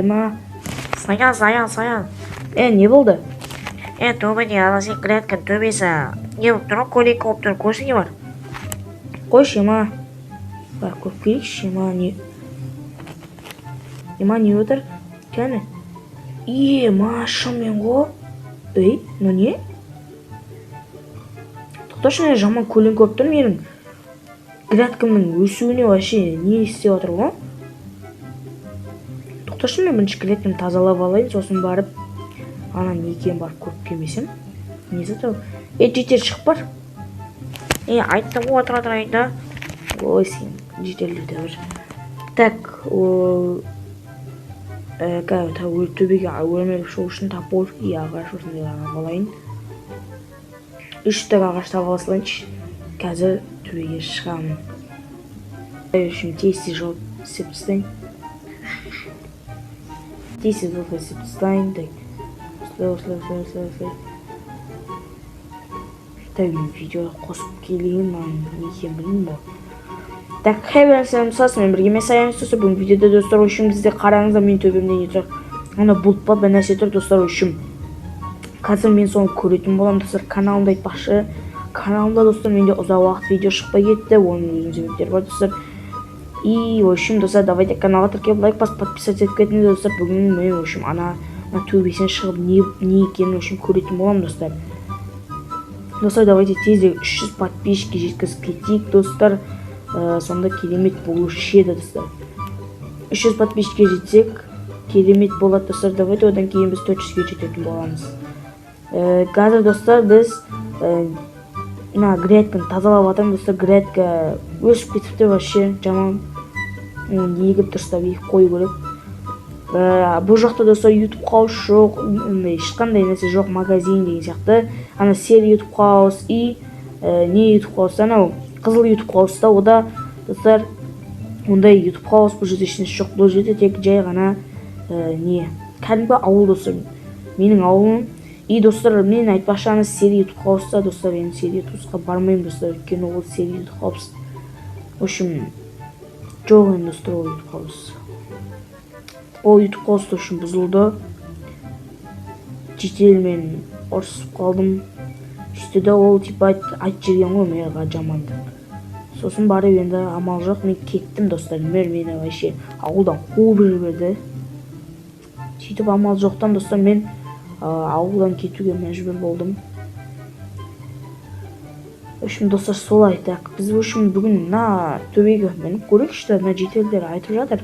Ма. Саян. Не болды? Төбеде сен клетка төбесі. Не болып тұр, көйлек болып тұр, көрсеге бар. Қойшы, ма. Бар, көріп келейікші, ма, не? Ма, не отыр? Кәні? Ма, шымен ғо. Ну не? Тоқташы, не жаман көлін көріп тұр менің. Клеткамның өсуіне вообще не істеп отыр ғо? Тоқташы, мен бірінші клеткамды тазалап алайын, сосын барып ана не екенін барып көріп келмесем. Не зато? Жетер шығып бар. Айттым ғой, отыра айында. Ой, сен жетерлерді бір. Так, төбеге өрмеліп шығу үшін тап олып, ағаш осындай ағаш алайын. 3 ағаш тап аласылайыншы. Қазір төбеге шығамын. Үшін тесті жауып сеп тастайын. Тесті жауып сеп тастайын. Осылай. Тәуін видео қосып келейін, не екен білмеймін бұл. Так, хәбәрсен мұсасымен бірге мен саян ұстасы бүгін видеода достар үшін бізде қараңызда мен төбемде не тұр. Ана бұлт па нәрсе тұр достар үшін. Қазір мен соны көретін болам достар, каналымда айтпақшы. Каналымда достар менде ұзақ уақыт видео шықпай кетті, оның өзінің себептері бар достар. И в общем достар, давайте каналға тіркеліп лайк басып подписаться етіп кетіңіз достар. Бүгін мен в общем ана төбесінен шығып не екенін в общем көретін болам достар. Достар, давайте тезірек 300 подписчикке жеткізіп кетейік достар. Сонда керемет болушы еді достар. 300 подписчикке жетсек керемет болады достар. Давайте одан кейін біз 400-ге жететін боламыз. Қазір достар біз грядканы тазалап атам достар. Грядка өсіп кетіпті вообще жаман. Егіп дұрыстап егіп қою керек. Бұл жақта достар YouTube қауыс жоқ, ешқандай нәрсе жоқ, магазин деген сияқты. Ана сері YouTube қауыс и не YouTube қауыс, анау қызыл YouTube қауыста, ода достар ондай YouTube қауыс бұл жерде ешнәрсе жоқ. Бұл жерде тек жай ғана не кәдімгі ауыл достар. Менің ауылым. И достар, мен айтпақшы ана сері YouTube қауыста достар, мен сері YouTube'қа бармаймын достар, өйткені ол сері YouTube қауыс. В общем, жоқ енді достар ол YouTube қауыс. Ол YouTube қауыс үшін бұзылды. Жетелмен ұрсып қалдым. Үстіде ол типа айт жерген ғой мені жаманды. Сосын барып енді амал жоқ, мен кеттім достар. Мені вообще ауылдан қуып жіберді. Сөйтіп амал жоқтан достар мен ауылдан кетуге мәжбүр болдым. В общем достар солай. Так, біз в общем бүгін төбеге мініп көрейікші, жетелдер айтып жатыр.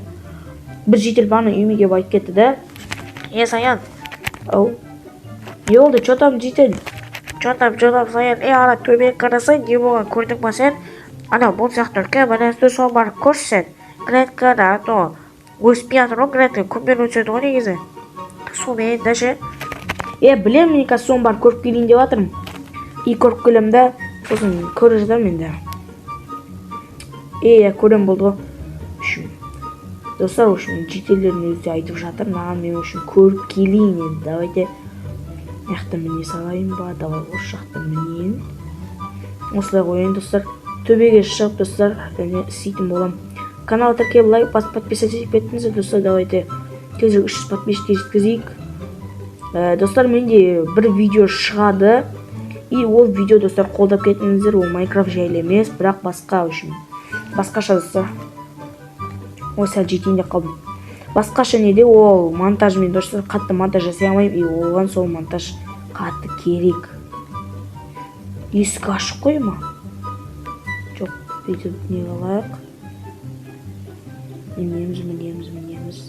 Бір жетел баны үйіме келіп айтып кетті да. Саян. Ау. Не болды, что там жетел? Что там, Саян? Ана төбеге қарасай, не болған көрдің ба сен? Ана бұл сияқты үлкен бәлесті сол барып көрсен. Клеткада то өспей жатыр ғой, клетка күнмен өседі ғой негізі. Сонымен даже. Білем, мен қазір соны барып көріп келейін деп жатырмын. И көріп келем да, сосын көріп жатырмын енді. Көрем болды ғой. Достар, үшін жетелерін өзі айтып жатыр, маған мен үшін көріп келейін енді. Давайте яқты міне салайын ба, давай осы жақты мінейін. Осылай қойын достар. Төбеге шығып достар, істейтін болам. Канал тіркеліп лайк басып подписаться етіп кеттіңіздер достар. Давайте тезірек 300 подписчикке жеткізейік. Достар, менде бір видео шығады. И ол видео достар қолдап кетіңіздер. Ол Майнкрафт жайлы емес, бірақ басқа үшін. Басқаша достар. Сәл жетейін деп қалдым. Басқаша неде ол монтажмен достар қатты монтаж жасай алмаймын. И оған сол монтаж қатты керек. Есік ашық қой ма? Жоқ, бүйтіп не қалайық. Мінеміз.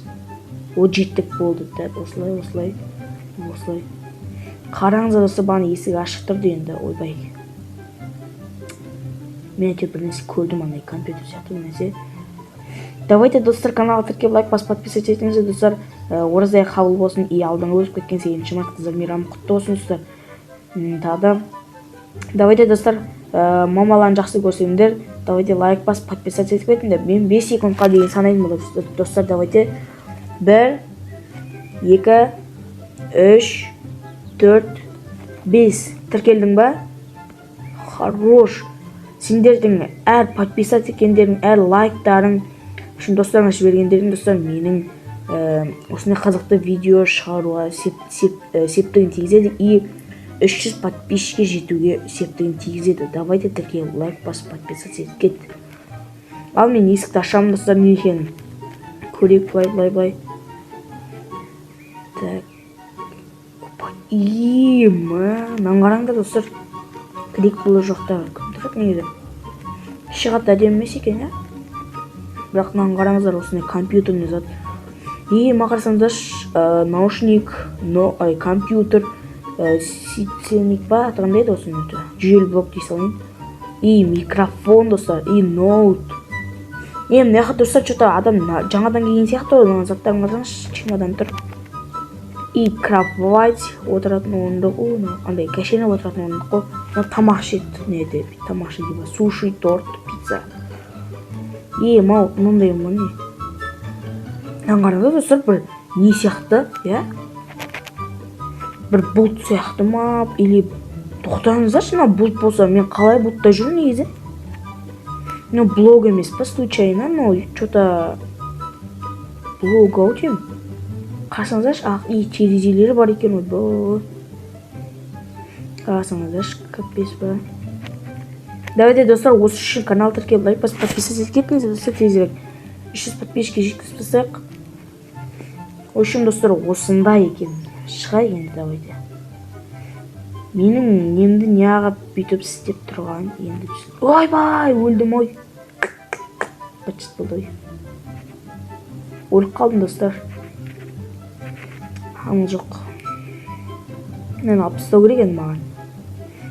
О, жеттік болды. Осылай. Қараңыз достар, баны есік ашық тұрды енді. Ойбай. Мен әйтеуір бір нәрсе көрдім, андай компьютер сияқты бір нәрсе. Давайте достар, каналға тіркеліп лайк басып подписаться етіңіздер достар. Ораза қабыл болсын. И алдын өсіп кеткен сегізінші март мейрамы құтты болсын достар. Тағы давайте достар, мамаларын жақсы көрсеңдер, давайте лайк басып подписаться етіп кетіңдер. Мен 5 секундқа дейін санайын болады достар. Давайте 1 2 3 4 5 тіркелдің ба? Хорош. Сендердің әр подписаться еткендерің, әр лайктарың үшін достарыңа жібергендерің достар менің осындай қызықты видео шығаруға септігін тигізеді и 300 подписчикке жетуге септігін тигізеді. Давайте тіркеліп лайк басып подписаться етіп кет. Ал мен есікті ашамын достар, не екенін көрейік. Былай. Так. Мынаны қараңдар достар. Клик болу жоқтар. Кім тұрады негізі? Шығат әдемі емес екен, бірақ мынаны қараңыздар, осындай компьютерный зат. Мақарсаңыздар, наушник, компьютер, сетельник ба, атағандайды осыны жүйелі блок дей салайын. Микрофон достар, ноут. Мына жақта достар, что-то адам жаңадан келген сияқты ғой, мына заттарын қараңызшы, чемодан тұр. Кровать, отыратын орындық, андай кәшені отыратын орындық қой. Тамақ ішеді, неде, тамақ ішеді, суши, торт, пицца. Мынандай не? Қараңыздар достар, бір не сияқты, бір бұлт сияқты ма, или тоқтаңыздаршы, мына бұлт болса, мен қалай бұлтта жүрмін негізі? Блог емес па, случайно, что-то блог ау деймін. Қарасаңыздаршы, терезелері бар екен ғой. Қарасаңыздаршы, капец ба. Давайте достар, осы үшін канал тіркеліп лайк басып подписаться етіңіз, достар, тезірек 300 подписчикке жеткізсек. В общем, достар, осындай екен. Шыға енді, давайте. Менің немді неғып бүйтіп істеп тұрған енді түсін. Ойбай, өлдім ой. Бачыт болды ой. Өліп қалдым достар. Амал жоқ. Мен алып тастау керек енді маған.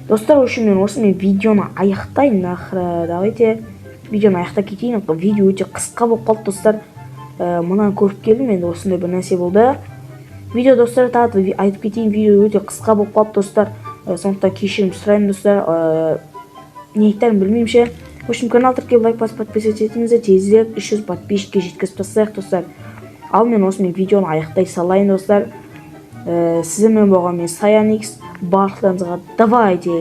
Достар, в общем, мен осымен видеоны аяқтайын. Давайте видеоны аяқтап кетейін. Видео өте қысқа болып қалды достар. Мұнан көріп келдім, енді осындай бір нәрсе болды. Видео достар, тағы айтып кетейін, видео өте қысқа болып қалды достар. Сондықтан кешірім сұраймын достар. Не айтарын білмеймін ше. В общем, канал тіркеліп лайк басып подписаться етіңіздер, тезірек 300 подписчикке жеткізіп тастайық достар. Ал мен осымен видеоны аяқтай салайын достар. Сізмен болған мен Саян X. Барлықтарыңызға давайте.